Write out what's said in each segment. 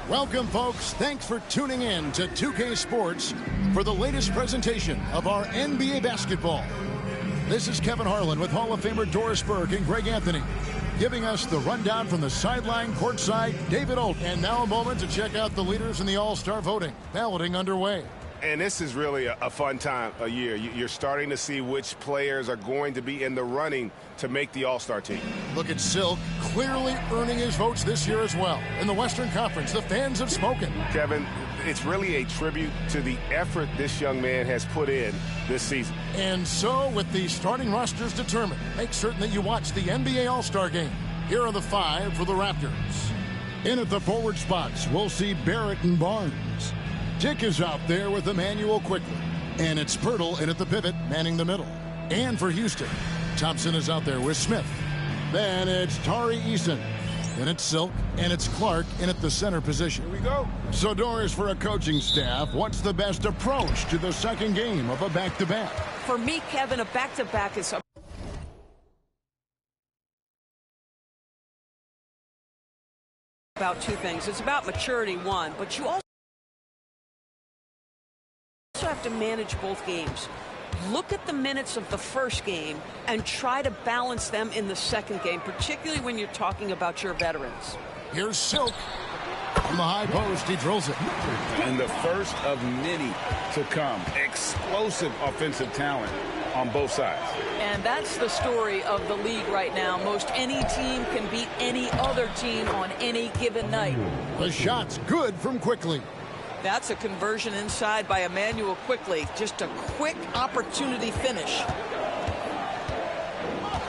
Welcome, folks. Thanks for tuning in to 2K Sports for the latest presentation of our NBA basketball. This is Kevin Harlan with Hall of Famer Doris Burke and Greg Anthony, giving us the rundown from the sideline courtside, David Olt. And now a moment to check out the leaders in the All-Star voting. Balloting underway. And this is really a fun time of year. You're starting to see which players are going to be in the running to make the All-Star team. Look at Silk, clearly earning his votes this year as well. In the Western Conference, the fans have spoken. Kevin, it's really a tribute to the effort this young man has put in this season. And so, with the starting rosters determined, make certain that you watch the NBA All-Star game. Here are the 5 for the Raptors. In at the forward spots, we'll see Barrett and Barnes. Dick is out there with Emmanuel quickly. And it's Pirtle in at the pivot, manning the middle. And for Houston, Thompson is out there with Smith. Then it's Tari Eason. Then it's Silk, and it's Clark in at the center position. Here we go. So, Doris, for a coaching staff, what's the best approach to the second game of a back-to-back? For me, Kevin, a back-to-back is about 2 things. It's about maturity, 1, but you also have to manage both games. Look at the minutes of the first game and try to balance them in the second game, particularly when you're talking about your veterans. Here's Silk. From the high post, he drills it. And the first of many to come. Explosive offensive talent on both sides. And that's the story of the league right now. Most any team can beat any other team on any given night. The shot's good from Quickly. That's a conversion inside by Emmanuel Quickly. Just a quick opportunity finish.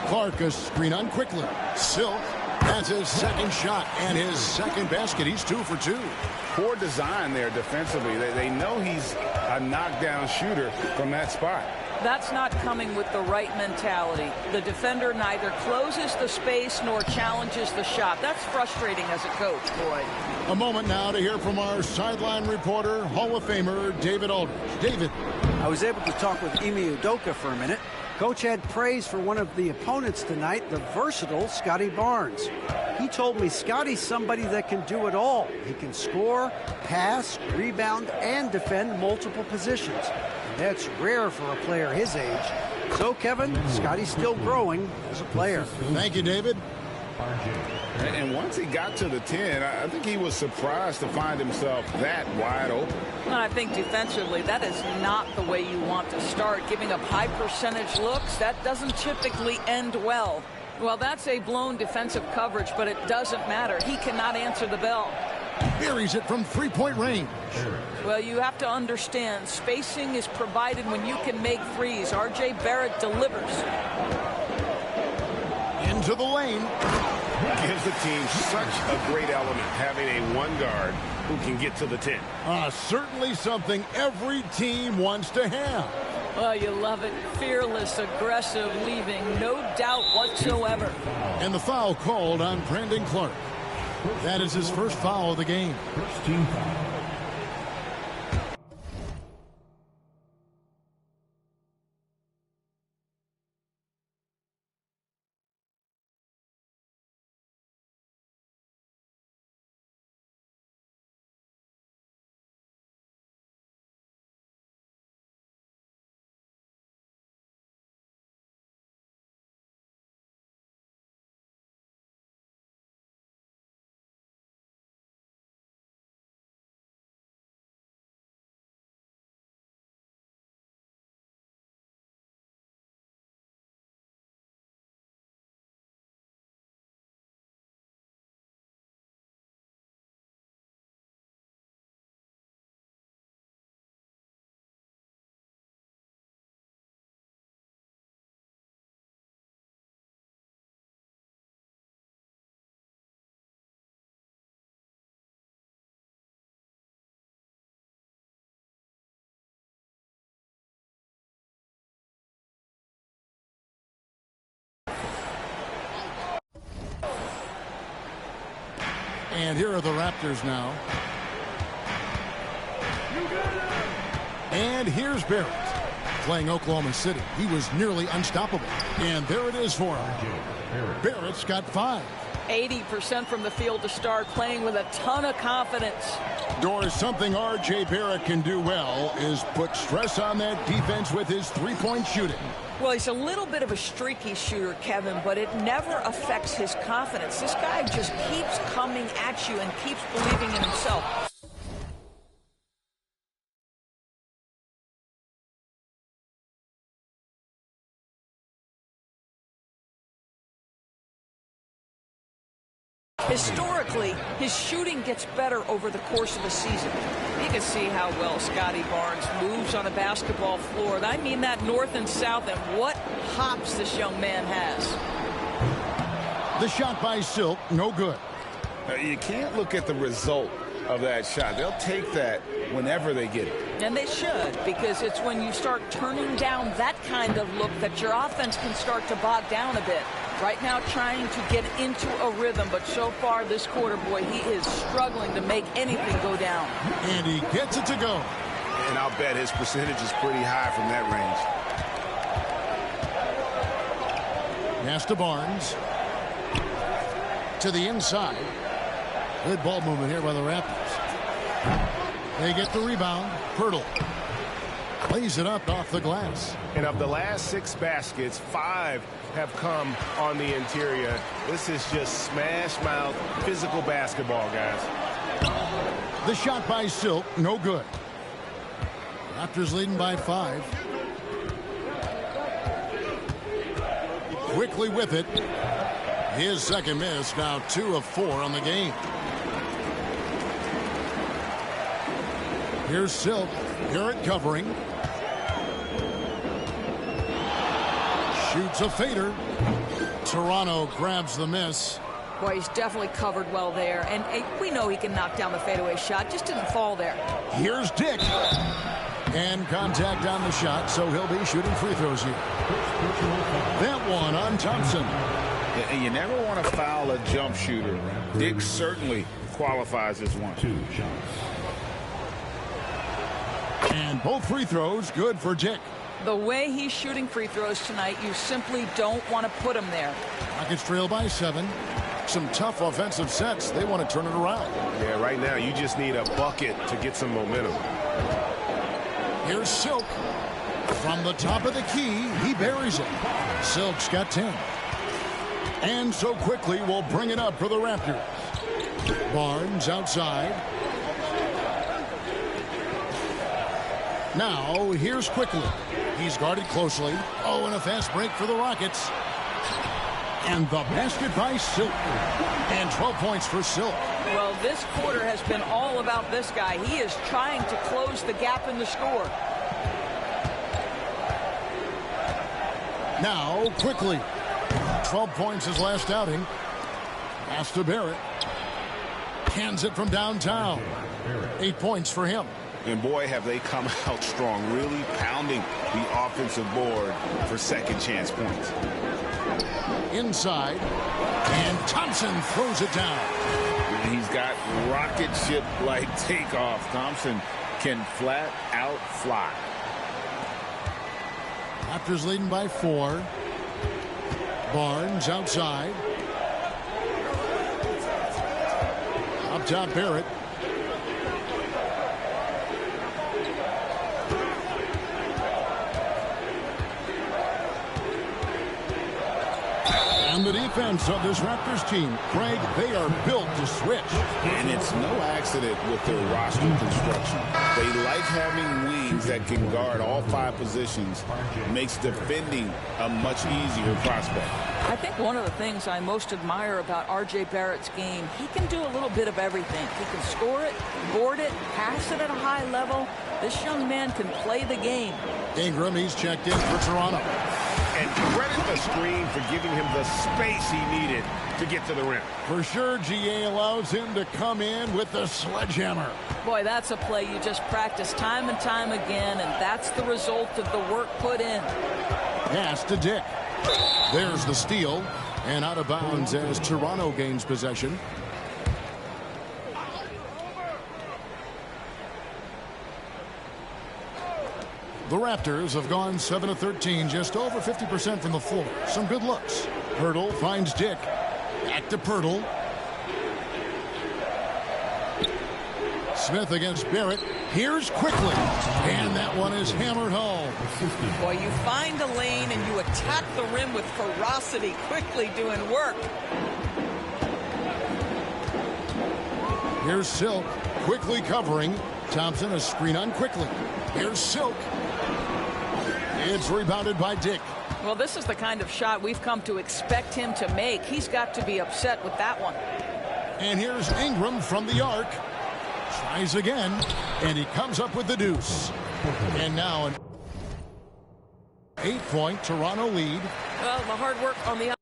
Clark a screen on Quickly. Silk, that's his second shot and his second basket. He's 2 for 2. Poor design there defensively. They know he's a knockdown shooter from that spot. That's not coming with the right mentality. The defender neither closes the space nor challenges the shot. That's frustrating as a coach, boy. A moment now to hear from our sideline reporter, Hall of Famer David Aldridge. David. I was able to talk with Ime Udoka for a minute. Coach had praise for one of the opponents tonight, the versatile Scotty Barnes. He told me Scotty's somebody that can do it all. He can score, pass, rebound, and defend multiple positions. And that's rare for a player his age. So, Kevin, Scotty's still growing as a player. Thank you, David. And once he got to the 10, I think he was surprised to find himself that wide open. And I think defensively, that is not the way you want to start. Giving up high percentage looks, that doesn't typically end well. Well, that's a blown defensive coverage, but it doesn't matter. He cannot answer the bell. Buries it from three-point range. Well, you have to understand, spacing is provided when you can make threes. R.J. Barrett delivers. Into the lane. Gives the team such a great element, having a 1 guard who can get to the 10. Certainly something every team wants to have. Well, you love it. Fearless, aggressive, leaving no doubt whatsoever. And the foul called on Brandon Clark. That is his first foul of the game. First team foul. And here are the Raptors now. And here's Barrett. Playing Oklahoma City, he was nearly unstoppable. And there it is for him. Barrett's got 5. 80% from the field to start, playing with a ton of confidence. Doris, something R.J. Barrett can do well is put stress on that defense with his three-point shooting. Well, he's a little bit of a streaky shooter, Kevin, but it never affects his confidence. This guy just keeps coming at you and keeps believing in himself. Historically, his shooting gets better over the course of a season. You can see how well Scotty Barnes moves on a basketball floor. And I mean that north and south, and what hops this young man has. The shot by Silk, no good. You can't look at the result of that shot. They'll take that whenever they get it. And they should, because it's when you start turning down that kind of look that your offense can start to bog down a bit. Right now trying to get into a rhythm, but so far this quarter, boy, he is struggling to make anything go down. And he gets it to go. And I'll bet his percentage is pretty high from that range. Pass to Barnes. To the inside. Good ball movement here by the Raptors. They get the rebound. Hurdle. Lays it up off the glass. And of the last 6 baskets, 5 have come on the interior. This is just smash mouth physical basketball, guys. The shot by Silk, no good. Raptors leading by 5. Quickly with it. His second miss, now 2 of 4 on the game. Here's Silk. Garrett covering. Shoots a fader. Toronto grabs the miss. Boy, he's definitely covered well there. And we know he can knock down the fadeaway shot. Just didn't fall there. Here's Dick. And contact on the shot, so he'll be shooting free throws here. That one on Thompson. And you never want to foul a jump shooter. Dick certainly qualifies as one. 2 shots. And both free throws good for Dick. The way he's shooting free throws tonight, you simply don't want to put him there. Rockets trail by 7. Some tough offensive sets. They want to turn it around. Yeah, right now you just need a bucket to get some momentum. Here's Silk. From the top of the key, he buries it. Silk's got 10. And so quickly we'll bring it up for the Raptors. Barnes outside. Now here's Quickly. He's guarded closely. Oh, and a fast break for the Rockets. And the basket by Silk. And 12 points for Silk. Well, this quarter has been all about this guy. He is trying to close the gap in the score. Now, Quickly. 12 points his last outing. Pass to Barrett. Hands it from downtown. 8 points for him. And boy, have they come out strong, really pounding the offensive board for second chance points. Inside. And Thompson throws it down. And he's got rocket ship-like takeoff. Thompson can flat out fly. Raptors leading by 4. Barnes outside. Up top, Barrett. And the defense of this Raptors team, Craig, they are built to switch. And it's no accident with their roster construction. They like having wings that can guard all 5 positions. Makes defending a much easier prospect. I think one of the things I most admire about R.J. Barrett's game, he can do a little bit of everything. He can score it, board it, pass it at a high level. This young man can play the game. Ingram, he's checked in for Toronto. And credit the screen for giving him the space he needed to get to the rim. For sure, GA allows him to come in with the sledgehammer. Boy, that's a play you just practice time and time again, and that's the result of the work put in. Pass to Dick. There's the steal, and out of bounds as Toronto gains possession. The Raptors have gone 7 of 13, just over 50% from the floor. Some good looks. Hurdle finds Dick. Back to Pirtle. Smith against Barrett. Here's quickly. And that one is hammered home. Boy, you find a lane and you attack the rim with ferocity, quickly doing work. Here's Silk, quickly covering. Thompson a screen on quickly. Here's Silk. It's rebounded by Dick. Well, this is the kind of shot we've come to expect him to make. He's got to be upset with that one. And here's Ingram from the arc. Tries again, and he comes up with the deuce. And now an 8-point Toronto lead. Well, the hard work on the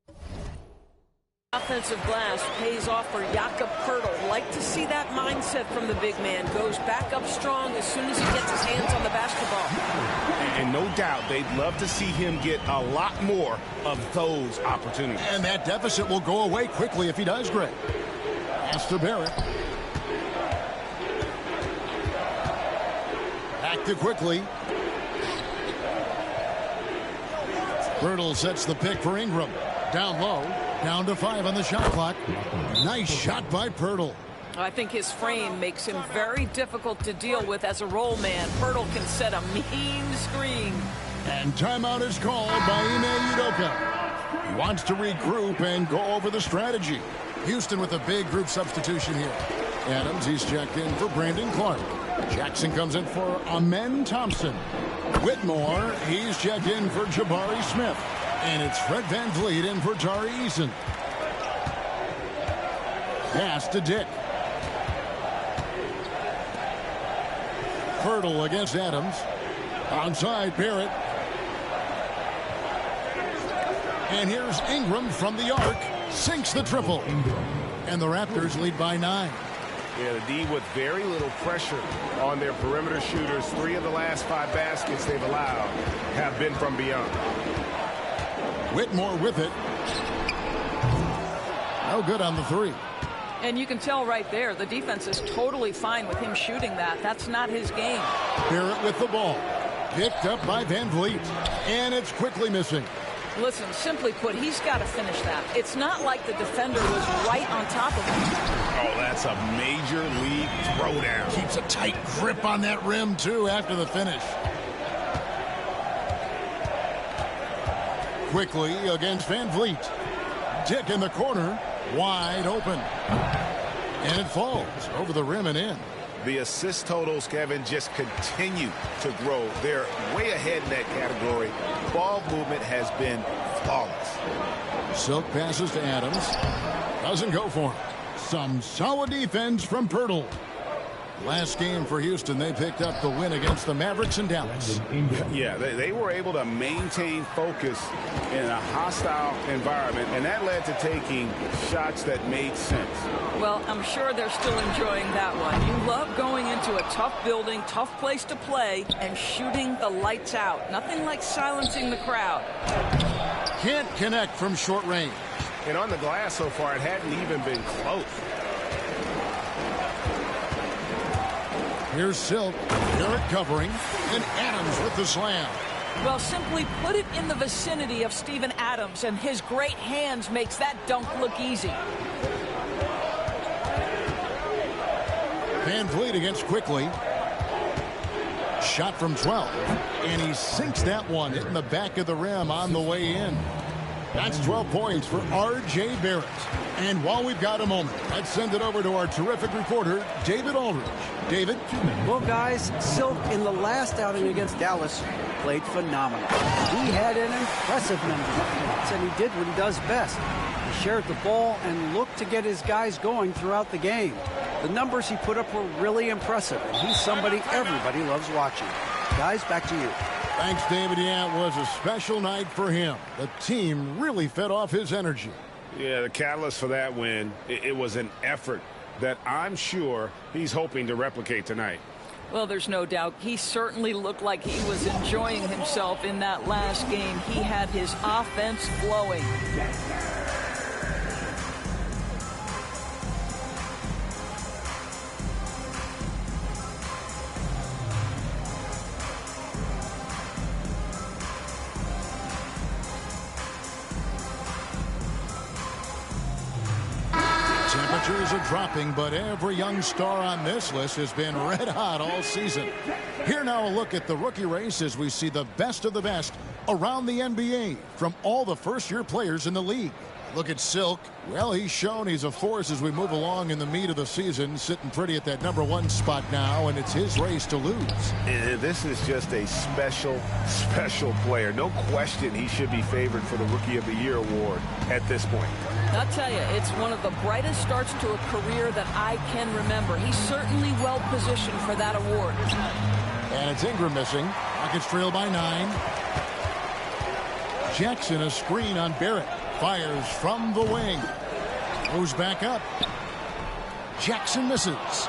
offensive glass pays off for Jakob Pirtle. Like to see that mindset from the big man. Goes back up strong as soon as he gets his hands on the basketball. And no doubt they'd love to see him get a lot more of those opportunities. And that deficit will go away quickly if he does, Greg. Pass to Barrett. Back to quickly. Pirtle sets the pick for Ingram. Down low. Down to 5 on the shot clock. Nice shot by Pirtle. I think his frame makes him very difficult to deal with as a roll man. Pirtle can set a mean screen. And timeout is called by Ime Udoka. He wants to regroup and go over the strategy. Houston with a big group substitution here. Adams, he's checked in for Brandon Clark. Jackson comes in for Amen Thompson. Whitmore, he's checked in for Jabari Smith. And it's Fred VanVleet in for Tari Eason. Pass to Dick. Pirtle against Adams. Onside Barrett. And here's Ingram from the arc. Sinks the triple. And the Raptors lead by 9. Yeah, the D with very little pressure on their perimeter shooters. 3 of the last 5 baskets they've allowed have been from beyond. Whitmore with it. No good on the 3. And you can tell right there, the defense is totally fine with him shooting that. That's not his game. Barrett with the ball. Picked up by VanVleet. And it's quickly missing. Listen, simply put, he's got to finish that. It's not like the defender was right on top of him. Oh, that's a major league throwdown. Keeps a tight grip on that rim, too, after the finish. Quickly against VanVleet. Dick in the corner. Wide open. And it falls over the rim and in. The assist totals, Kevin, just continue to grow. They're way ahead in that category. Ball movement has been flawless. Silk passes to Adams. Doesn't go for him. Some solid defense from Pirtle. Last game for Houston, they picked up the win against the Mavericks in Dallas. Yeah, they were able to maintain focus in a hostile environment, and that led to taking shots that made sense. Well, I'm sure they're still enjoying that one. You love going into a tough building, tough place to play, and shooting the lights out. Nothing like silencing the crowd. Can't connect from short range. And on the glass so far, it hadn't even been close. Here's Silk. Barrett covering. And Adams with the slam. Well, simply put it in the vicinity of Steven Adams, and his great hands makes that dunk look easy. VanVleet against quickly. Shot from 12. And he sinks that one, hitting the back of the rim on the way in. That's 12 points for R.J. Barrett. And while we've got a moment, let's send it over to our terrific reporter, David Aldridge. David? Well, guys, Silk in the last outing against Dallas played phenomenal. He had an impressive number of points, and he did what he does best. He shared the ball and looked to get his guys going throughout the game. The numbers he put up were really impressive, and he's somebody everybody loves watching. Guys, back to you. Thanks, David. Yeah, it was a special night for him. The team really fed off his energy. Yeah, the catalyst for that win, it was an effort that I'm sure he's hoping to replicate tonight. Well, there's no doubt. He certainly looked like he was enjoying himself in that last game. He had his offense flowing. temperatures are dropping, but every young star on this list has been red hot all season. Here now a look at the rookie race as we see the best of the best around the NBA from all the first-year players in the league. Look at Silk. Well, he's shown he's a force as we move along in the meat of the season, sitting pretty at that #1 spot now, and it's his race to lose. This is just a special player. No question he should be favored for the Rookie of the Year award at this point. I'll tell you, it's one of the brightest starts to a career that I can remember. He's certainly well positioned for that award. And it's Ingram missing. Rockets trail by 9. Jackson a screen on Barrett. Fires from the wing. Goes back up. Jackson misses.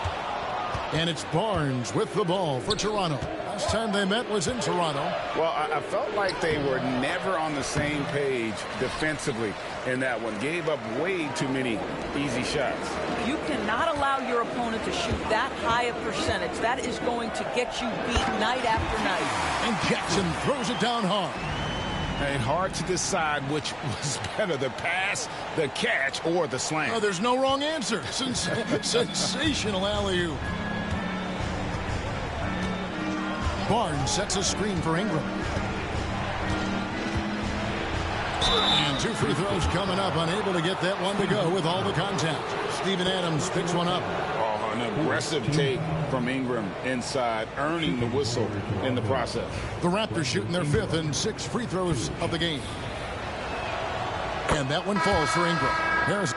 And it's Barnes with the ball for Toronto. Last time they met was in Toronto. Well, I felt like they were never on the same page defensively in that one. Gave up way too many easy shots. You cannot allow your opponent to shoot that high a percentage. That is going to get you beat night after night. And Jackson throws it down hard. And hard to decide which was better, the pass, the catch, or the slam. Oh, there's no wrong answer. Sensational alley-oop. Barnes sets a screen for Ingram. And 2 free throws coming up, unable to get that one to go with all the contact. Steven Adams picks one up. Oh, an aggressive take from Ingram inside, earning the whistle in the process. The Raptors shooting their 5th and 6th free throws of the game. And that one falls for Ingram. Harris.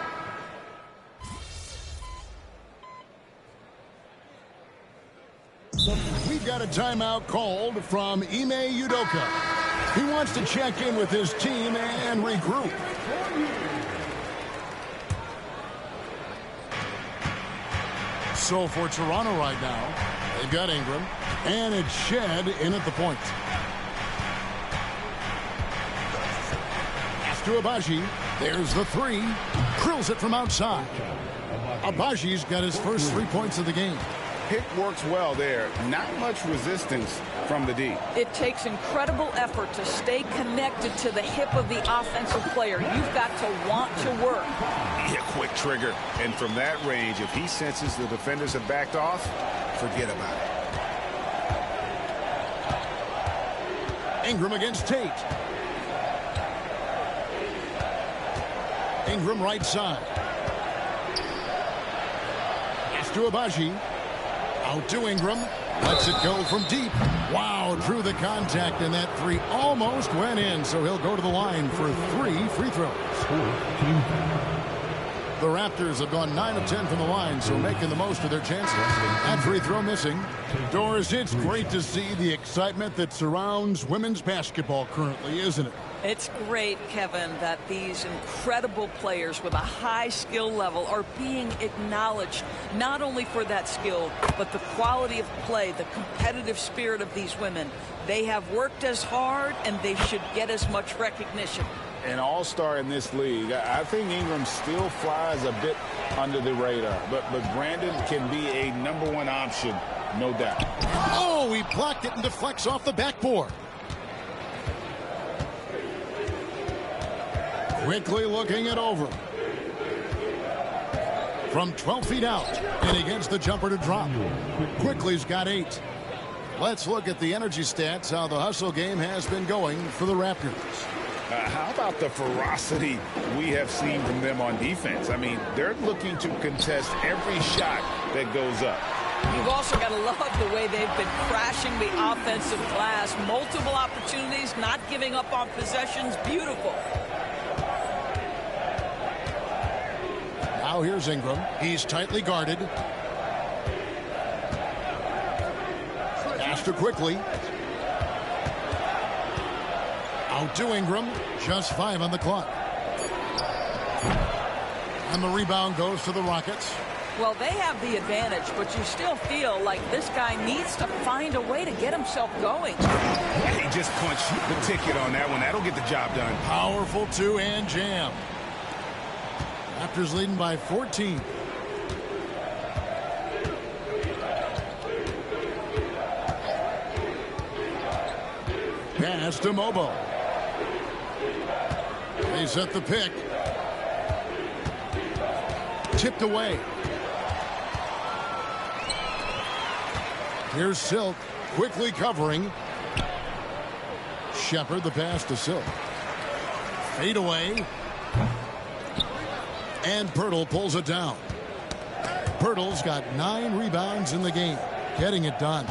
We've got a timeout called from Ime Udoka. He wants to check in with his team and regroup. So for Toronto right now, they've got Ingram, and it's Shed in at the point. Pass to Abaji. There's the 3. Drills it from outside. Abaji's got his first 3 points of the game. Pick works well there. Not much resistance from the D. It takes incredible effort to stay connected to the hip of the offensive player. You've got to want to work. Yeah, quick trigger. And from that range, if he senses the defenders have backed off, forget about it. Ingram against Tate. Ingram right side. Pass to Abaji. Out to Ingram. Lets it go from deep. Wow, drew the contact, and that 3 almost went in, so he'll go to the line for 3 free throws. The Raptors have gone 9 of 10 from the line, so making the most of their chances. That free throw missing. Doris, it's great to see the excitement that surrounds women's basketball currently, isn't it? It's great, Kevin, that these incredible players with a high skill level are being acknowledged, not only for that skill, but the quality of play, the competitive spirit of these women. They have worked as hard, and they should get as much recognition. An all-star in this league. I think Ingram still flies a bit under the radar, but Brandon can be a #1 option, no doubt. Oh, he blocked it and deflects off the backboard. Quickly looking it over. From 12 feet out, and he gets the jumper to drop. Quickly's got 8. Let's look at the energy stats, how the hustle game has been going for the Raptors. How about the ferocity we have seen from them on defense? I mean, they're looking to contest every shot that goes up. You've also got to love the way they've been crashing the offensive glass. Multiple opportunities, not giving up on possessions. Beautiful. Now here's Ingram. He's tightly guarded. Pass to Quickly. Out to Ingram. Just 5 on the clock. And the rebound goes to the Rockets. Well, they have the advantage, but you still feel like this guy needs to find a way to get himself going. He just punched the ticket on that one. That'll get the job done. Powerful 2-hand jam. Raptors leading by 14. Pass to Mobo. They set the pick. Tipped away. Here's Silk, quickly covering. Shepard, the pass to Silk. Fade away. And Pirtle pulls it down. Pirtle's got 9 rebounds in the game, getting it done.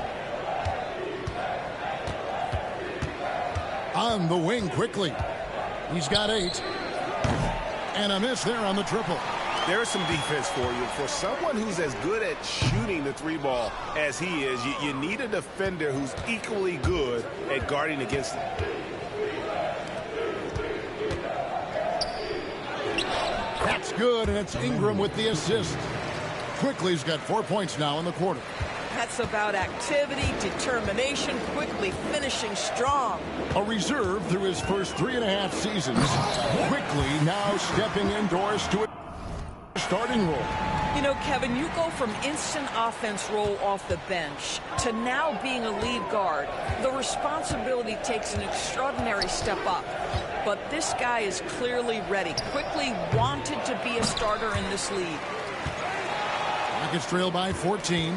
On the wing quickly. He's got 8. And a miss there on the triple. There's some defense for you. For someone who's as good at shooting the 3-ball as he is, you need a defender who's equally good at guarding against it. That's good, and it's Ingram with the assist. Quickly's got 4 points now in the quarter. That's about activity, determination, quickly finishing strong. A reserve through his first 3.5 seasons. Quickly now stepping indoors to a starting role. You know, Kevin, you go from instant offense role off the bench to now being a lead guard. The responsibility takes an extraordinary step up. But this guy is clearly ready. Quickly wanted to be a starter in this league. Rockets trail by 14.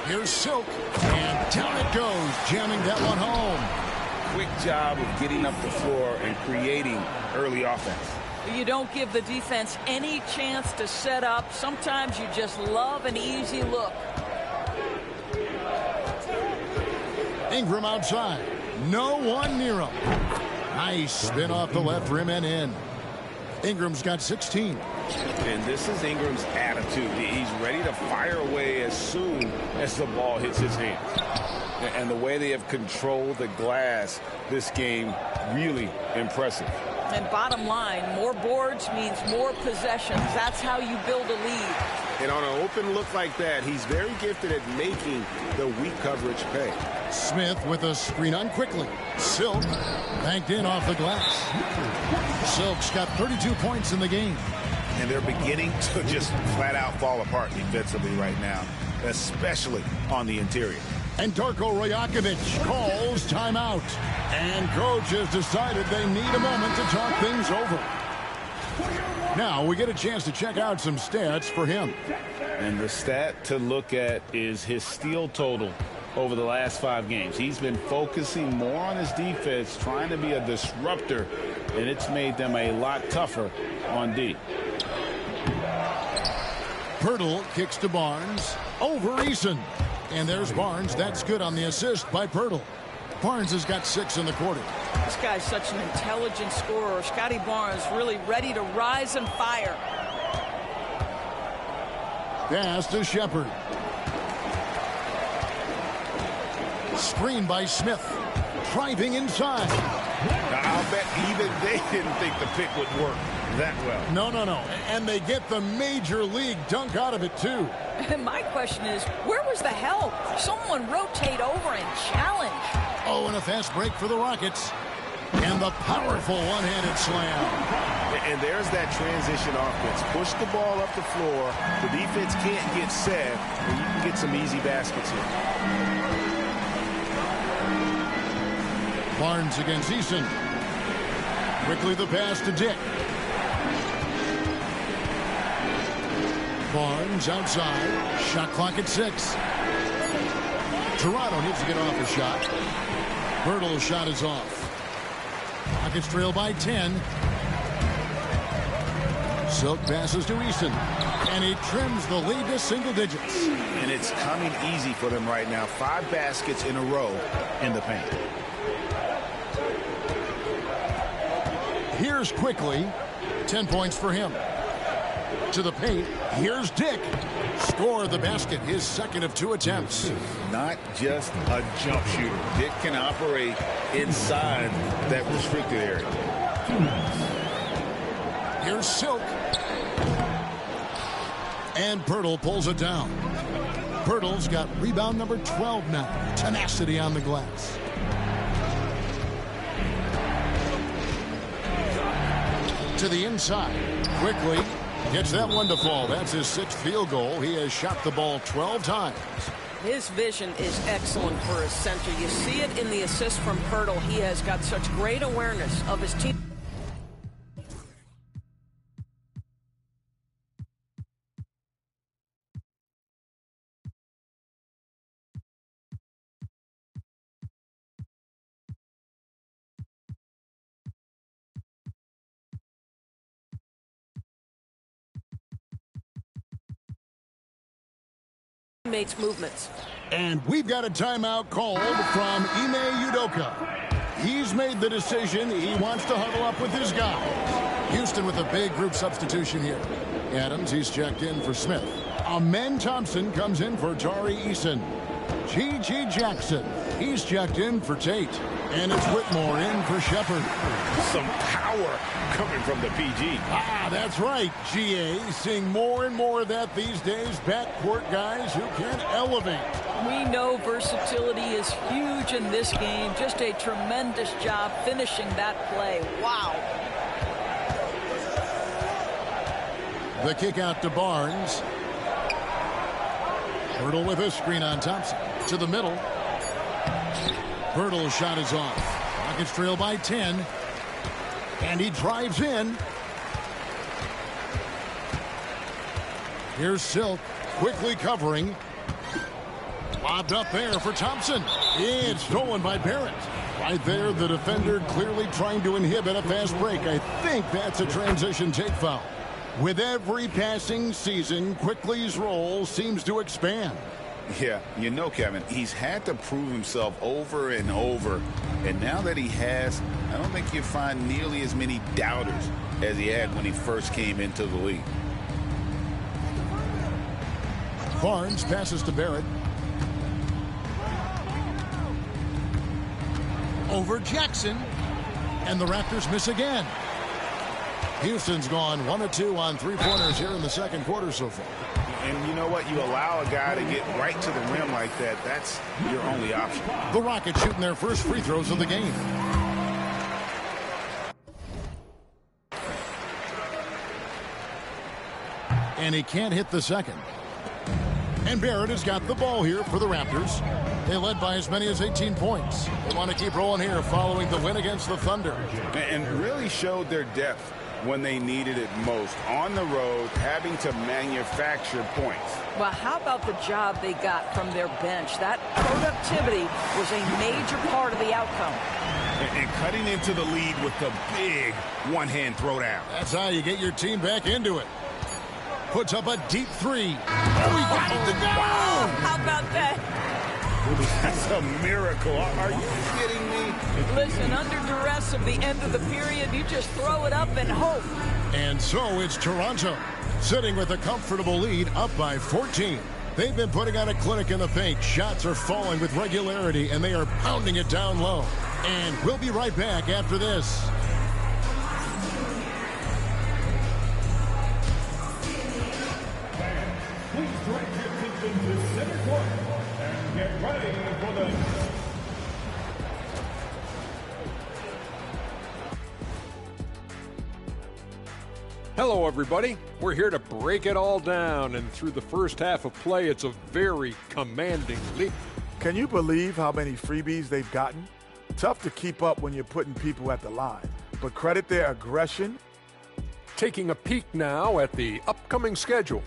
Here's Silk, and down it goes, jamming that one home. Quick job of getting up the floor and creating early offense. You don't give the defense any chance to set up. Sometimes you just love an easy look. Ingram outside. No one near him. Nice spin off the left rim and in. Ingram's got 16. And this is Ingram's attitude. He's ready to fire away as soon as the ball hits his hands. And the way they have controlled the glass this game, really impressive. And bottom line, more boards means more possessions. That's how you build a lead. And on an open look like that, he's very gifted at making the weak coverage pay. Smith with a screen on quickly. Silk banked in off the glass. Silk's got 32 points in the game. And they're beginning to just flat out fall apart defensively right now, especially on the interior. And Darko Rajakovic calls timeout. And coach has decided they need a moment to talk things over. Now we get a chance to check out some stats for him. And the stat to look at is his steal total over the last 5 games. He's been focusing more on his defense, trying to be a disruptor, and it's made them a lot tougher on D. Pirtle kicks to Barnes. Over Eason. And there's Barnes. That's good on the assist by Pirtle. Barnes has got 6 in the quarter. This guy's such an intelligent scorer. Scotty Barnes really ready to rise and fire. Pass to Shepard. Screen by Smith. Driving inside. I'll bet even they didn't think the pick would work that well. No. And they get the major league dunk out of it, too. My question is, where was the help? Someone rotate over and challenge. Oh, and a fast break for the Rockets. And the powerful one-handed slam. And there's that transition offense. Push the ball up the floor. The defense can't get set, and you can get some easy baskets here. Barnes against Eason. Quickly the pass to Dick. Barnes outside. Shot clock at 6. Toronto needs to get off a shot. Birtle's shot is off. Rockets trail by 10. Silk passes to Easton. And he trims the lead to single digits. And it's coming easy for them right now. 5 baskets in a row in the paint. Here's Quickly. 10 points for him. To the paint. Here's Dick. Score the basket. His second of 2 attempts. Not just a jump shooter. Dick can operate inside that restricted area. Here's Silk. And Pirtle pulls it down. Pirtle's got rebound number 12 now. Tenacity on the glass. To the inside. Quickly gets that one to fall. That's his 6th field goal. He has shot the ball 12 times. His vision is excellent for a center. You see it in the assist from Pirtle. He has got such great awareness of his team. teammates' movements. And we've got a timeout called from Ime Udoka. He's made the decision. He wants to huddle up with his guys. Houston with a big group substitution here. Adams, he's checked in for Smith. Amen Thompson comes in for Tari Eason. G.G. Jackson, he's checked in for Tate. And it's Whitmore in for Shepard. Some power coming from the PG. That's right, GA. Seeing more and more of that these days. Backcourt guys who can elevate. We know versatility is huge in this game. Just a tremendous job finishing that play. Wow. The kick out to Barnes. Hurdle with a screen on Thompson. To the middle. Hurdle's shot is off. Rockets trail by 10. And he drives in. Here's Silk quickly covering. Lobbed up there for Thompson. It's stolen by Barrett. Right there, the defender clearly trying to inhibit a fast break. I think that's a transition take foul. With every passing season, Quickly's role seems to expand. Yeah, you know, Kevin, he's had to prove himself over and over. And now that he has, I don't think you find nearly as many doubters as he had when he first came into the league. Barnes passes to Barrett. Over Jackson. And the Raptors miss again. Houston's gone 1 of 2 on three-pointers here in the second quarter so far. And you know what? You allow a guy to get right to the rim like that. That's your only option. The Rockets shooting their first free throws of the game. And he can't hit the second. And Barrett has got the ball here for the Raptors. They led by as many as 18 points. They want to keep rolling here following the win against the Thunder. And really showed their depth when they needed it most. On the road, having to manufacture points. Well, how about the job they got from their bench? That productivity was a major part of the outcome. And cutting into the lead with the big one-hand throwdown. That's how you get your team back into it. Puts up a deep three. Oh, he got it to go! Wow, how about that? That's a miracle. Are you kidding me? Listen, under duress of the end of the period, you just throw it up and hope. And so it's Toronto, sitting with a comfortable lead, up by 14. They've been putting on a clinic in the paint. Shots are falling with regularity, and they are pounding it down low. And we'll be right back after this. Please direct your attention to center court and get ready for the... Hello, everybody. We're here to break it all down, and through the first half of play, it's a very commanding lead. Can you believe how many freebies they've gotten? Tough to keep up when you're putting people at the line, but credit their aggression. Taking a peek now at the upcoming schedule.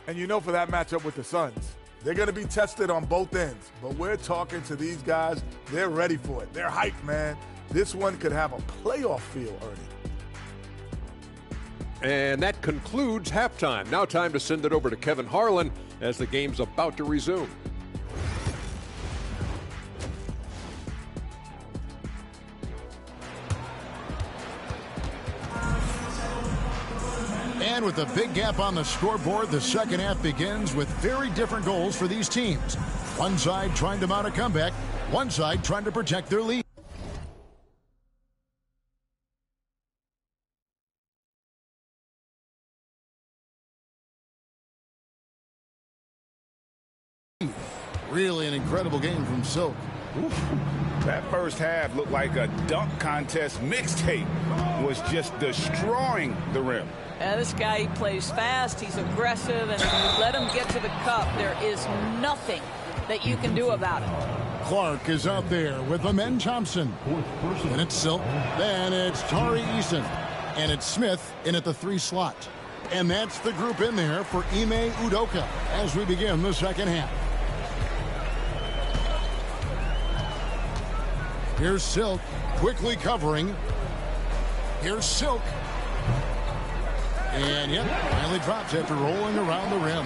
And you know, for that matchup with the Suns, they're going to be tested on both ends. But we're talking to these guys. They're ready for it. They're hyped, man. This one could have a playoff feel, Ernie. And that concludes halftime. Now time to send it over to Kevin Harlan as the game's about to resume. And with a big gap on the scoreboard, the second half begins with very different goals for these teams. One side trying to mount a comeback, one side trying to protect their lead. Really an incredible game from Silk. Oof. That first half looked like a dunk contest mixtape. Was just destroying the rim. Yeah, this guy, he plays fast, he's aggressive, and if you let him get to the cup, there is nothing that you can do about it. Clark is out there with Amen Thompson. And it's Silk. Then it's Tari Eason. And it's Smith in at the 3 slot. And that's the group in there for Ime Udoka as we begin the second half. Here's Silk quickly covering. Here's Silk. And yep, finally drops after rolling around the rim.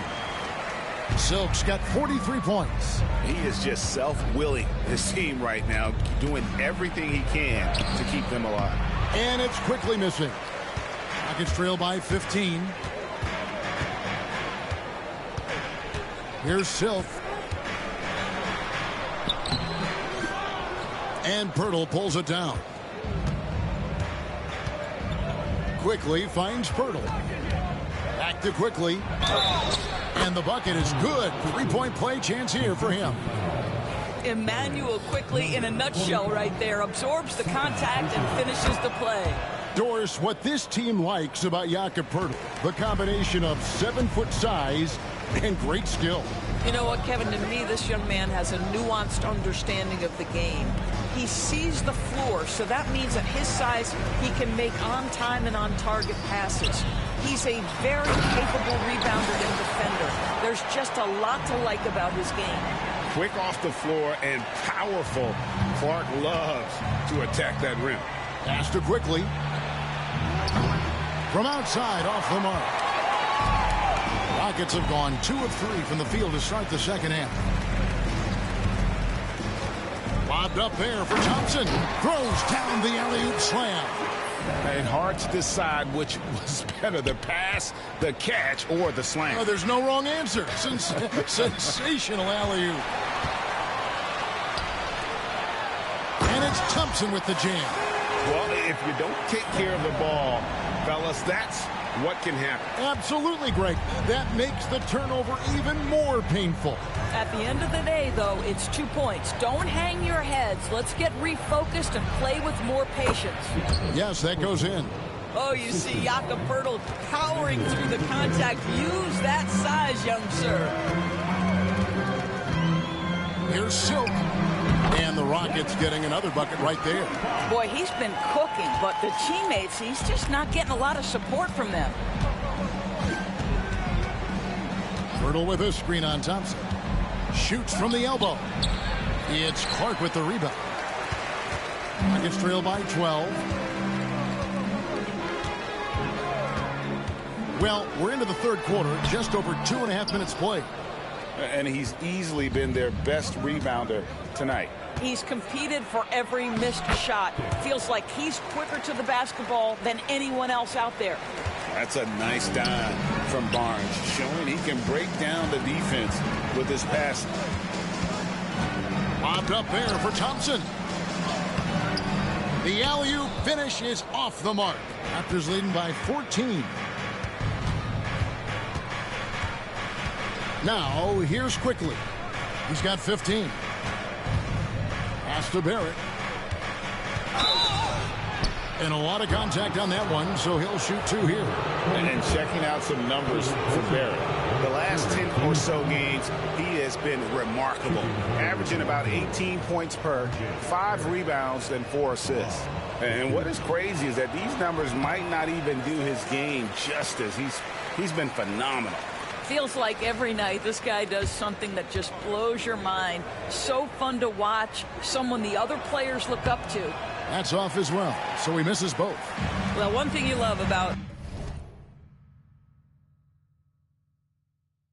Silk's got 43 points. He is just self-willing his team right now, doing everything he can to keep them alive. And it's quickly missing. Rockets trail by 15. Here's Silk. And Pirtle pulls it down. Quickly finds Pirtle. Back to Quickly. And the bucket is good. 3-point play chance here for him. Emmanuel Quickly in a nutshell right there. Absorbs the contact and finishes the play. Doris, what this team likes about Jakob Pirtle, the combination of 7-foot size and great skill. You know what, Kevin, to me, this young man has a nuanced understanding of the game. He sees the floor, so that means at his size, he can make on-time and on-target passes. He's a very capable rebounder and defender. There's just a lot to like about his game. Quick off the floor and powerful. Clark loves to attack that rim. Pass to Quickly. From outside, off the mark. Rockets have gone 2 of 3 from the field to start the second half. Lobbed up there for Thompson. Throws down the alley-oop slam. And hard to decide which was better, the pass, the catch, or the slam. Oh, there's no wrong answer. Sensational alley-oop. And it's Thompson with the jam. Well, if you don't take care of the ball, fellas, that's what can happen. Absolutely, Greg. That makes the turnover even more painful. At the end of the day, though, it's 2 points. Don't hang your heads. Let's get refocused and play with more patience. Yes, that goes in. Oh, you see Jakob Pirtle powering through the contact. Use that size, young sir. Here's Silk. And the Rockets getting another bucket right there. Boy, he's been cooking, but the teammates, he's just not getting a lot of support from them. Pirtle with a screen on Thompson. Shoots from the elbow. It's Clark with the rebound. Rockets trail by 12. Well, we're into the third quarter, just over 2.5 minutes played. And he's easily been their best rebounder tonight. He's competed for every missed shot. Feels like he's quicker to the basketball than anyone else out there. That's a nice dime from Barnes, showing he can break down the defense with his passing. Lobbed up there for Thompson. The alley-oop finish is off the mark. Raptors leading by 14. Now, here's Quickly. He's got 15. Pass to Barrett. And a lot of contact on that one, so he'll shoot 2 here. And checking out some numbers for Barrett. The last 10 or so games, he has been remarkable. Averaging about 18 points per, 5 rebounds, and 4 assists. And what is crazy is that these numbers might not even do his game justice. He's been phenomenal. Feels like every night this guy does something that just blows your mind. So fun to watch. Someone the other players look up to. That's off as well, so he misses both. Well, one thing you love about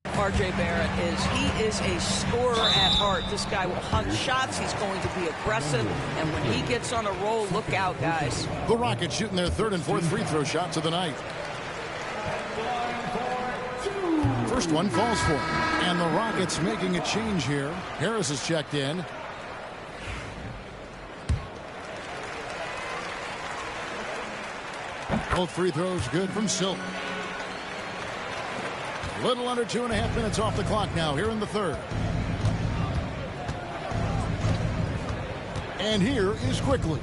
R.J. Barrett is he is a scorer at heart. This guy will hunt shots. He's going to be aggressive. And when he gets on a roll, look out, guys. The Rockets shooting their 3rd and 4th free throw shots of the night. First one falls for him. And the Rockets making a change here. Harris is checked in. Both free throws good from Silk. A little under 2.5 minutes off the clock now here in the third. And here is Quickly.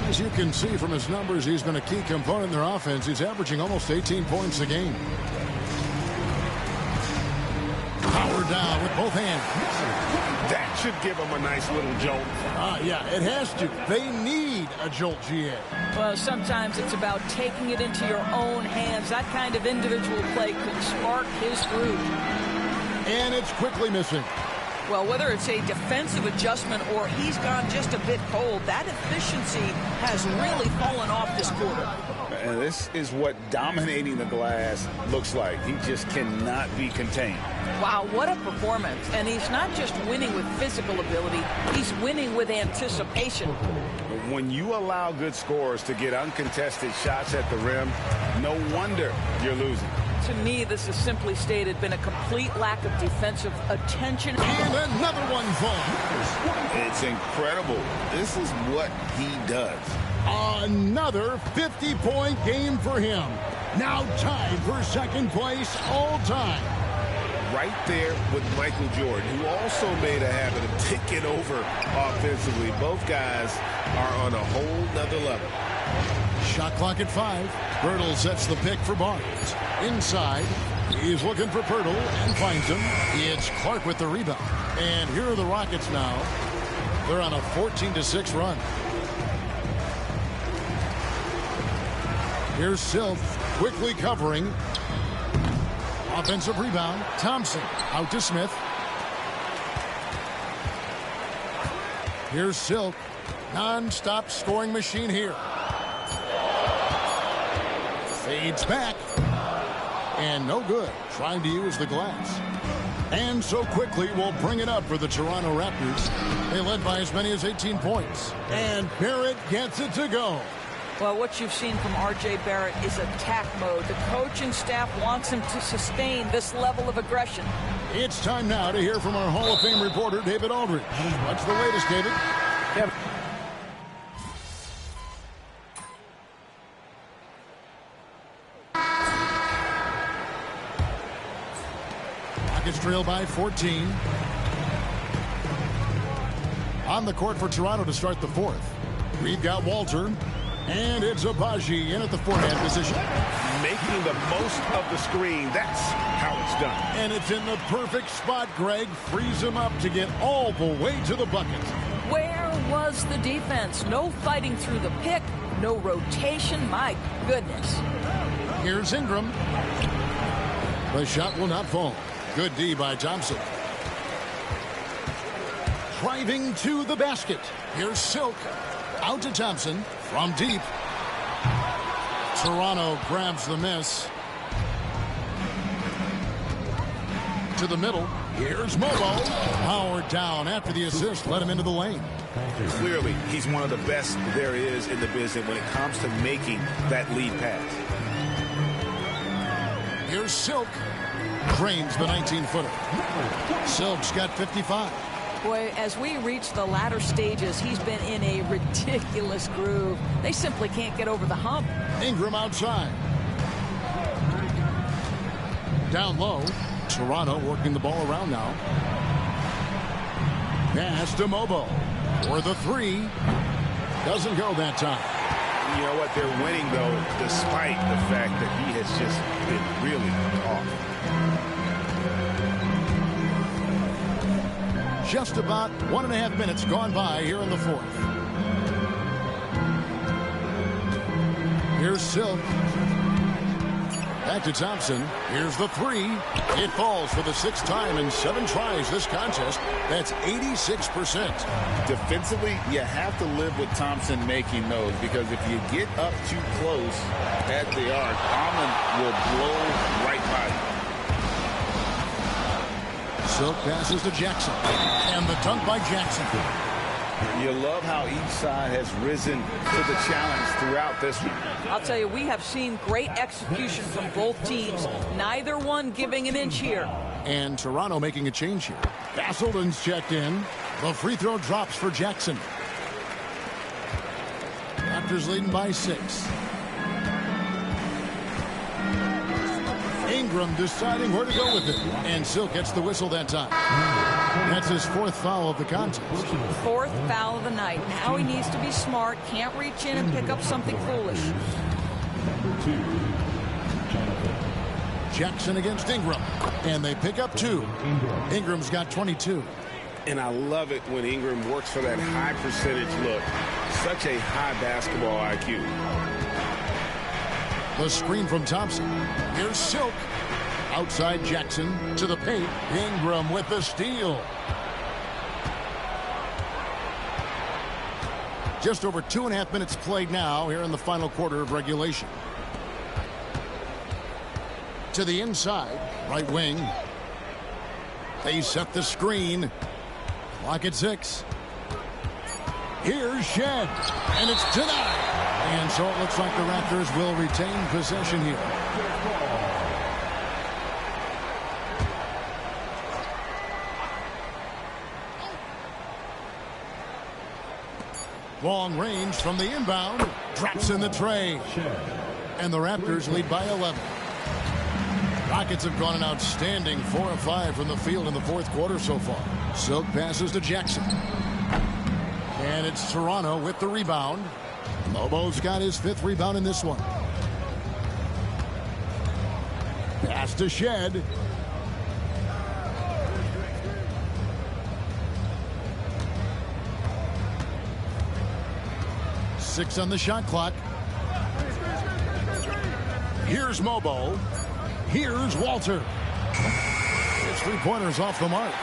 As you can see from his numbers, he's been a key component in their offense. He's averaging almost 18 points a game. Powered down with both hands. That should give him a nice little jolt. Yeah, it has to. They need a jolt, GA. Well, sometimes it's about taking it into your own hands. That kind of individual play could spark his groove. And it's Quickly missing. Well, whether it's a defensive adjustment or he's gone just a bit cold, that efficiency has really fallen off this quarter. And this is what dominating the glass looks like. He just cannot be contained. Wow, what a performance. And he's not just winning with physical ability, he's winning with anticipation. When you allow good scorers to get uncontested shots at the rim, no wonder you're losing. To me, this is simply stated been a complete lack of defensive attention. And another one falls. It's incredible. This is what he does. Another 50-point game for him. Now tied for second place all time. Right there with Michael Jordan, who also made a habit of taking over offensively. Both guys are on a whole nother level. Shot clock at 5. Pirtle sets the pick for Barnes. Inside, he's looking for Pirtle and finds him. It's Clark with the rebound. And here are the Rockets now. They're on a 14-6 run. Here's Silk quickly covering. Offensive rebound. Thompson out to Smith. Here's Silk. Non-stop scoring machine here. Fades back. And no good. Trying to use the glass. And so quickly will bring it up for the Toronto Raptors. They led by as many as 18 points. And Barrett gets it to go. Well, what you've seen from R.J. Barrett is attack mode. The coaching staff wants him to sustain this level of aggression. It's time now to hear from our Hall of Fame reporter, David Aldridge. What's the latest, David? Yeah. Rockets trail by 14. On the court for Toronto to start the fourth. We've got Walter. And it's Abaji in at the forehand position. Making the most of the screen. That's how it's done. And it's in the perfect spot, Greg. Frees him up to get all the way to the bucket. Where was the defense? No fighting through the pick. No rotation. My goodness. Here's Ingram. The shot will not fall. Good D by Thompson. Driving to the basket. Here's Silk. Out to Thompson from deep. Toronto grabs the miss. To the middle. Here's Mobo. Powered down after the assist. Let him into the lane. Clearly, he's one of the best there is in the business when it comes to making that lead pass. Here's Silk. Drains the 19-footer. Silk's got 55. Boy, as we reach the latter stages, he's been in a ridiculous groove. They simply can't get over the hump. Ingram outside. Down low. Toronto working the ball around now. Pass to Mobo. For the three. Doesn't go that time. You know what? They're winning, though, despite the fact that he has just been really off. Just about 1.5 minutes gone by here in the fourth. Here's Silk. Back to Thompson. Here's the three. It falls for the 6th time in 7 tries this contest. That's 86%. Defensively, you have to live with Thompson making those, because if you get up too close at the arc, Almond will blow right by you. Silk passes to Jackson. And the dunk by Jackson. You love how each side has risen to the challenge throughout this one. I'll tell you, we have seen great execution from both teams. Neither one giving an inch here. And Toronto making a change here. Castleton's checked in. The free throw drops for Jackson. Raptors leading by 6. Ingram deciding where to go with it. And Silk gets the whistle that time. That's his 4th foul of the contest. 4th foul of the night. Now he needs to be smart. Can't reach in and pick up something foolish. Jackson against Ingram. And they pick up 2. Ingram's got 22. And I love it when Ingram works for that high percentage look. Such a high basketball IQ. The screen from Thompson. Here's Silk. Outside Jackson to the paint. Ingram with the steal. Just over 2.5 minutes played now here in the final quarter of regulation. To the inside, right wing. They set the screen. Clock at 6. Here's Shed, and it's denied. And so it looks like the Raptors will retain possession here. Long range from the inbound. Drops in the tray. And the Raptors lead by 11. Rockets have gone an outstanding 4 of 5 from the field in the fourth quarter so far. Silk passes to Jackson. And it's Toronto with the rebound. Lobo's got his 5th rebound in this one. Pass to Shed. Six on the shot clock. Here's Mobo. Here's Walter. His three-pointers off the mark.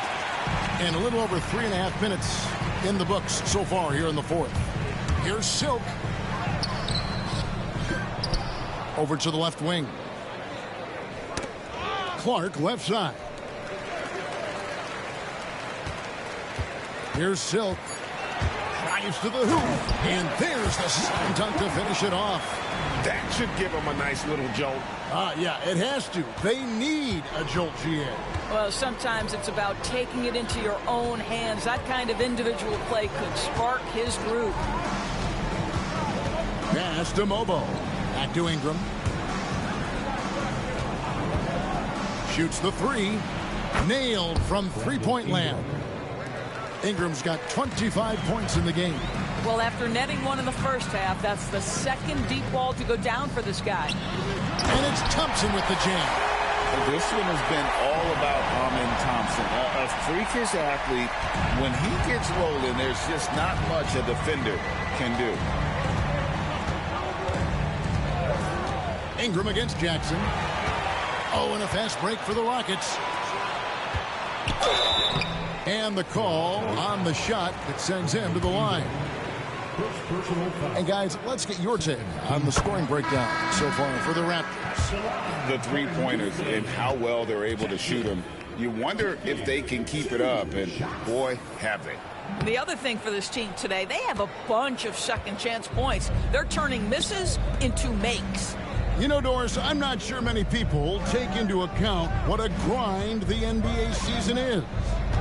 And a little over 3.5 minutes in the books so far here in the fourth. Here's Silk. Over to the left wing. Clark left side. Here's Silk. Drives to the hoop. And there's the slam dunk to finish it off. That should give them a nice little jolt. Yeah, it has to. They need a jolt, GA. Well, sometimes it's about taking it into your own hands. That kind of individual play could spark his group. Pass to Mobo. Back to Ingram. Shoots the three. Nailed from three-point land. Ingram's got 25 points in the game. Well, after netting one in the first half, that's the second deep ball to go down for this guy. And it's Thompson with the jam. This one has been all about Amin Thompson, a freakish athlete. When he gets rolling, there's just not much a defender can do. Ingram against Jackson. Oh, and a fast break for the Rockets. And the call on the shot that sends him to the line. And guys, let's get your take on the scoring breakdown so far for the Raptors. The three-pointers and how well they're able to shoot them. You wonder if they can keep it up, and boy, have they. The other thing for this team today, they have a bunch of second chance points. They're turning misses into makes. You know, Doris, I'm not sure many people take into account what a grind the NBA season is.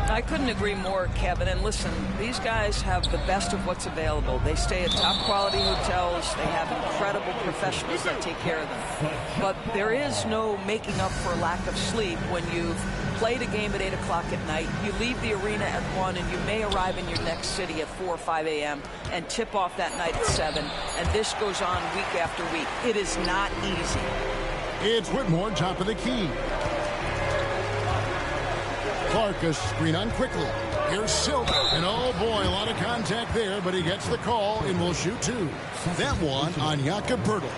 I couldn't agree more, Kevin. And listen, these guys have the best of what's available. They stay at top-quality hotels. They have incredible professionals that take care of them. But there is no making up for lack of sleep when you've played a game at 8 o'clock at night. You leave the arena at 1, and you may arrive in your next city at 4 or 5 a.m. and tip off that night at 7. And this goes on week after week. It is not easy. It's Whitmore, top of the key. Clark a screen on quickly. Here's Silk. And oh boy, a lot of contact there, but he gets the call and will shoot two. That one on Jakob Poeltl.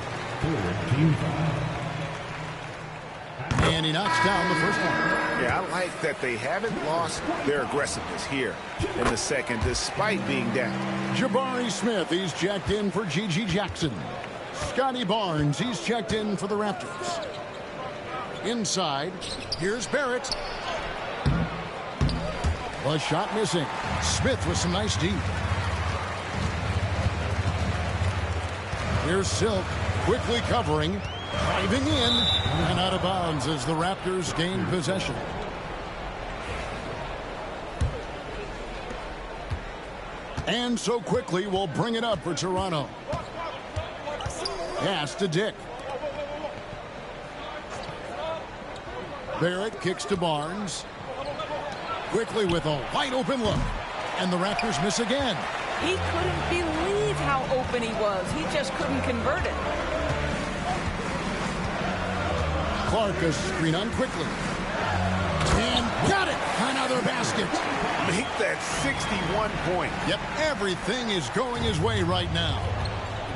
And he knocks down the first one. Yeah, I like that they haven't lost their aggressiveness here in the second, despite being down. Jabari Smith, he's checked in for G.G. Jackson. Scotty Barnes, he's checked in for the Raptors. Inside, here's Barrett. A shot missing. Smith with some nice deep. Here's Silk, quickly covering, driving in, and out of bounds as the Raptors gain possession. And so quickly we'll bring it up for Toronto. Pass to Dick. Barrett kicks to Barnes. Quickly with a wide open look. And the Raptors miss again. He couldn't believe how open he was. He just couldn't convert it. Clark a screen on quickly. And got it. Another basket. Make that 61 point. Yep, everything is going his way right now.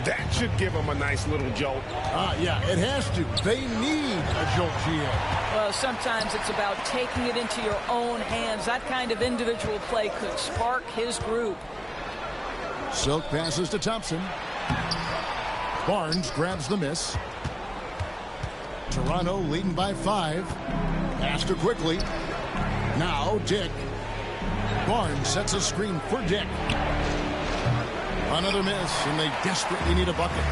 That should give them a nice little jolt. Yeah, it has to. They need a jolt, GA. Well, sometimes it's about taking it into your own hands. That kind of individual play could spark his group. Silk passes to Thompson. Barnes grabs the miss. Toronto leading by 5. Pass to quickly. Now Dick. Barnes sets a screen for Dick. Another miss, and they desperately need a bucket.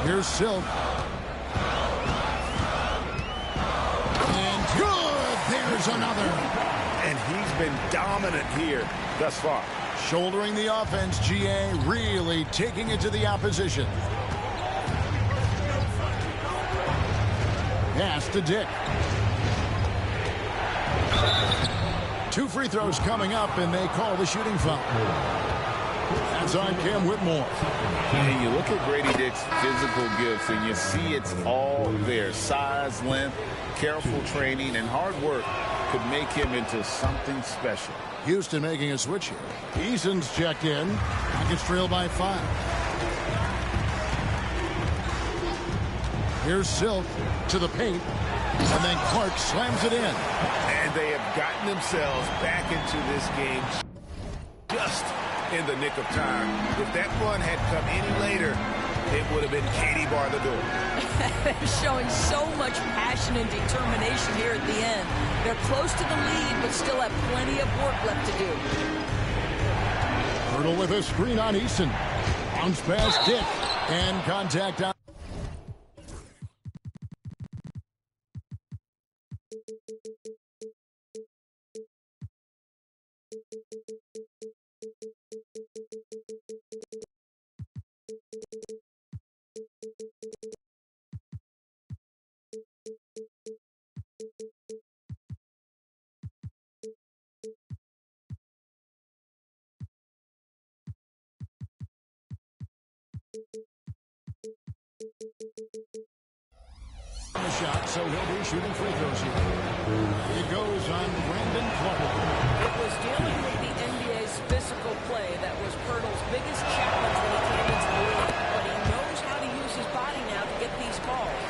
Here's Silk. And good! There's another. And he's been dominant here thus far. Shouldering the offense, GA really taking it to the opposition. Pass to Dick. 2 free throws coming up, and they call the shooting foul. That's on Cam Whitmore. And you look at Grady Dick's physical gifts, and you see it's all there. Size, length, careful training, and hard work could make him into something special. Houston making a switch here. Eason's checked in. Rockets trail by 5. Here's Silk to the paint. And then Clark slams it in. And they have gotten themselves back into this game just in the nick of time. If that run had come any later, it would have been Katie bar the door. They're showing so much passion and determination here at the end. They're close to the lead, but still have plenty of work left to do. Hurdle with a screen on Easton. Bounce past Dick. And contact on. The shot, so he'll be shooting free throws here. It goes on Brandon Clark. It was dealing with the NBA's physical play that was Pirtle's biggest challenge when he came into the league, but he knows how to use his body now to get these calls.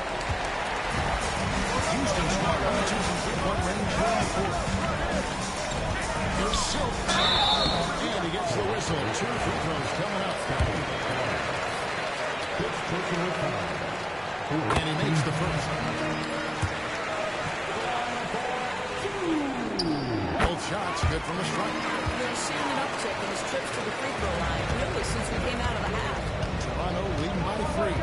Houston's not on the 2 from 3-point range going forward. Here's Silk. And he gets the whistle. 2 free throws coming up. And he makes the first. Both shots good from the strike. We've seen an uptick in his trips to the free throw line, really since we came out of the half. Toronto leading by 3.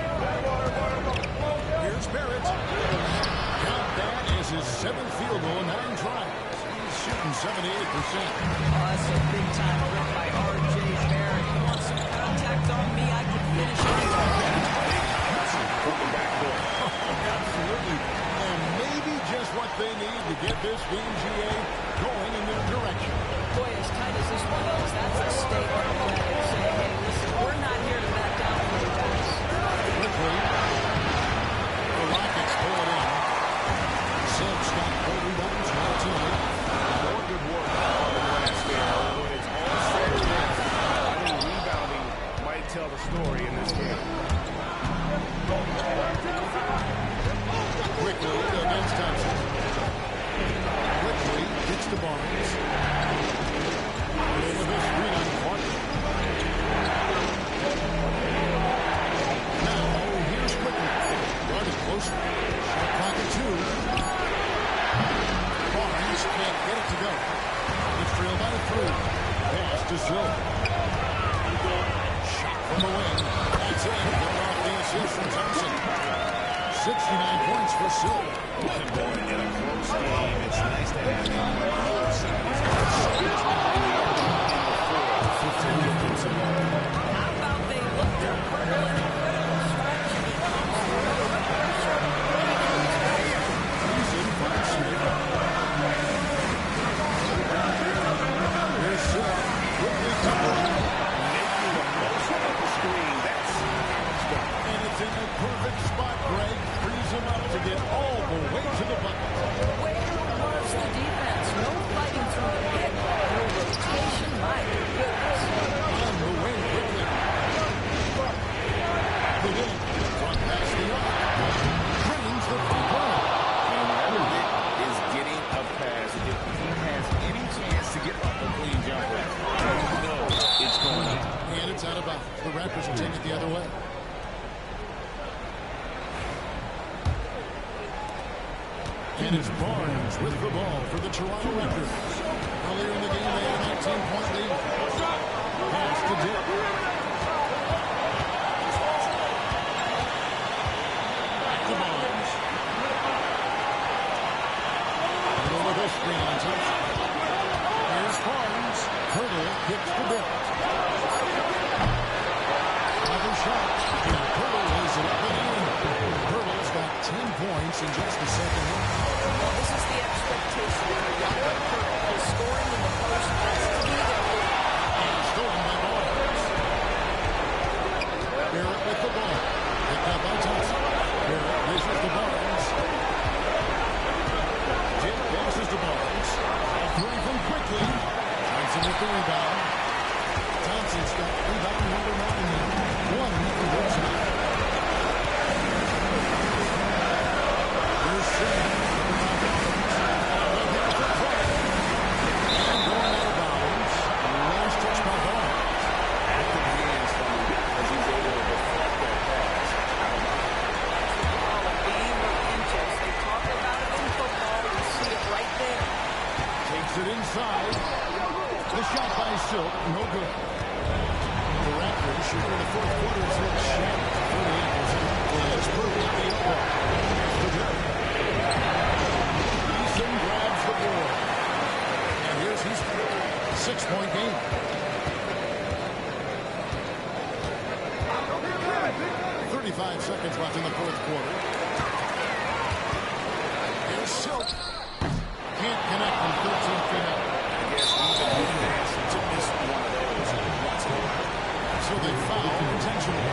Here's Barrett. Got that as his 7th field goal in 9 tries. He's shooting 78%. Oh, that's a big time rip by R.J. Barrett. He wants some contact on me. I can finish it. Absolutely. And maybe just what they need to get this game, GA, going in their direction. Boy, as tight as this one is, that's a statement play. Say, hey, listen, we're not here to back down for you guys. Quickly, the Rockets pull it in. Silk's got 4 rebounds, 1 tonight. More good work on the last game. When it's all said and done, I think rebounding might tell the story in this game. Quickly against Thompson. Quickly gets to Barnes. With a screen on Clark. Now here's Quickly. Run is closer. Shot clock at 2. Barnes can't get it to go. It's trailed by 3. Pass to Silk. Shot from the wing. That's it. Going off the assist from Thompson. 69 points for Silk. And boy, in a close game, it's nice to have him on both sides. How about they looked at Pirtle and incredible strategy? He comes through the pressure. He's in front of Smith. Here's Silk. Quickly covered. Making the most of the screen. That's stuff. And it's in the perfect spot, Greg. Frees him up to get all the way to the bucket. Where was the defense? No fighting through the pick. You'll And it's Barnes with the ball for the Toronto Raptors. Earlier in the game, they had a 19-point lead. Pass to Dick. Back to Barnes. Middle with a screen on touch. Here's Barnes. Hurdle kicks to Dick. Another shot. And Hurdle lays it up and in. Hurdle's got 10 points in just the second half. Well, this is the expectation of a younger Hurdle. His scoring in the post has key to the And stolen by Barnes. Barrett with the ball. Picked up by Thompson. Barrett races to Barnes. Jake passes to Barnes. A three from quickly. Thompson with the rebound. Thompson's got rebound number 9. One for this night. Here's Shea. Inside. The shot by Silk, no good. The Raptors shoot in the fourth quarter is look shattered. 38%. It's Purdy at the elbow. To Jerry. Eason grabs the board. And here's his 6-point game. .35 seconds left in the fourth quarter. Here's Silk. Can't connect from 13 feet out. I guess even defense to miss one of those once more. So they foul intentionally.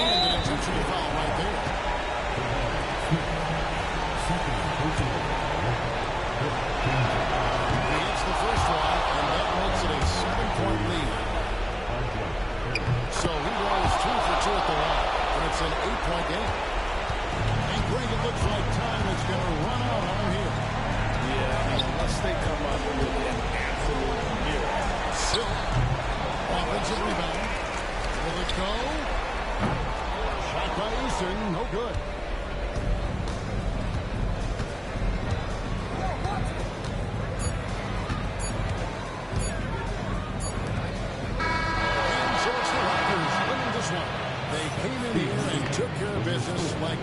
And an intentional foul right there. He hits the first one, and that makes it a 7-point lead. So he rolls 2 for 2 at the line, and it's an 8-point game. And Greg, it looks like time is going to run out on here. Yeah, unless they come up with an absolute miracle. Silk, offensive rebound. Will it go? Shot by Eason, no good. They came in here and took care of business like...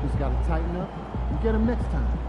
Just got to tighten up and get him next time.